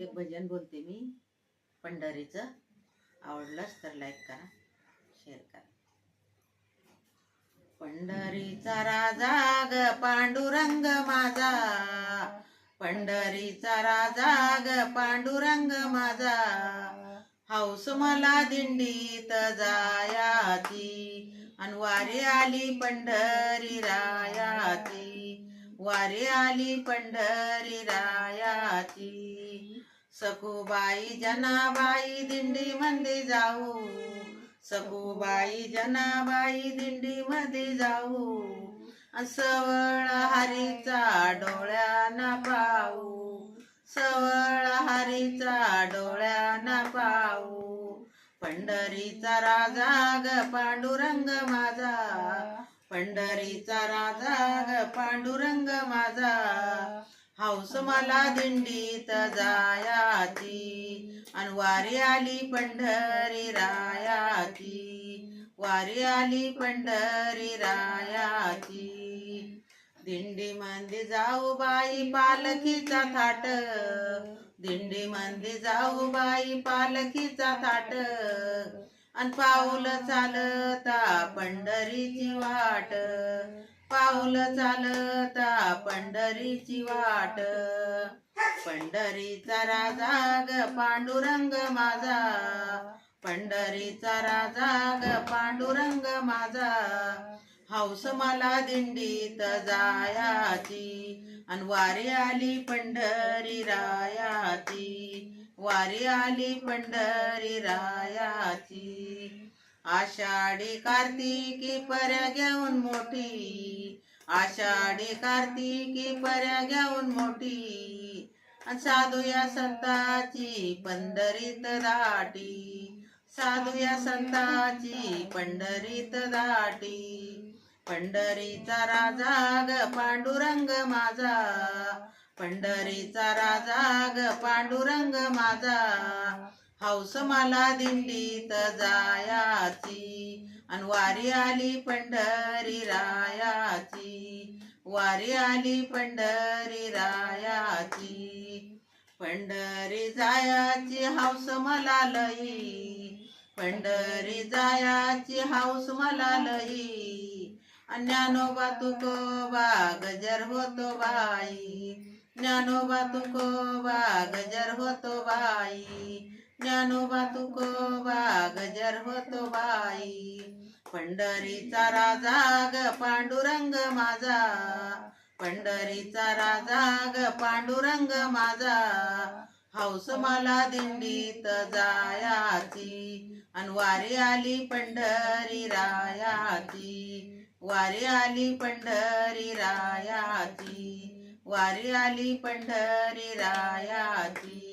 एक भजन बोलते मी पंढरीचं. आवडलंच तर लाईक करा, शेअर करा. पंढरीचा राजा ग पांडुरंग माझा, पंढरीचा राजा ग पांडुरंग माझा, हौस मला दिंडीत जायाची, अन वारी आली पंढरी रायाची, वारी आली पंढरी रायाची. सखूबाई जनाबाई दिंडी मध्ये जाऊ, सखूबाई जनाबाई दिंडी मध्ये जाऊ, सवळ हरीचा डोळ्याना पाहू, सवळ हरीचा डोळ्याना पाहू. पंढरीचा राजा ग पांडुरंग माझा, पंढरीचा राजा ग पांडुरंग माझा, हौस मला दिंडीत जायाची, अन वारी आली पंढरी रायाची, वारी आली पंढरी रायाची. दिंडी मध्ये जाऊ बाई पालखीचा थाट, दिंडी मध्ये जाऊ बाई पालखीचा थाट, अन पाऊल चालता पंढरीची वाट, पाऊल चालता पंढरीची वाट. पंढरीचा राजा ग पांडुरंग माझा, पंढरीचा राजा ग पांडुरंग माझा, हौस मला दिंडीत जायाची, अन वारी आली पंढरी रायाची, वारी आली पंढरी रायाची. आषाढी कार्तिकी पर्या घेऊन मोठी, आषाढी कार्तिकी पर्या घेऊन मोठी, साधू या संताची पंढरीत दाटी, साधू या संताची पंढरीत दाटी. पंढरीचा राजा ग पांडुरंग माझा, पंढरीचा राजा ग पांडुरंग माझा, हौस मला दिंडीत जायाची, अन वारी आली पंढरी रायाची, वारी आली पंढरी रायाची. पंढरी जायाची हौस मला लई, पंढरी जायाची हौस मला लई, ज्ञानोबा तुकोबा गजर होतो बाई, ज्ञानोबा तुकोबा गजर होतो बाई, ज्ञानोबा तुकोबा गजर होतो बाई. पंढरीचा राजा ग पांडुरंग माझा, पंढरीचा राजा ग पांडुरंग माझा, हौस मला दिंडीत जायाची, अन वारी आली पंढरी रायाची, वारी आली पंढरी रायाची, वारी आली पंढरी रायाची.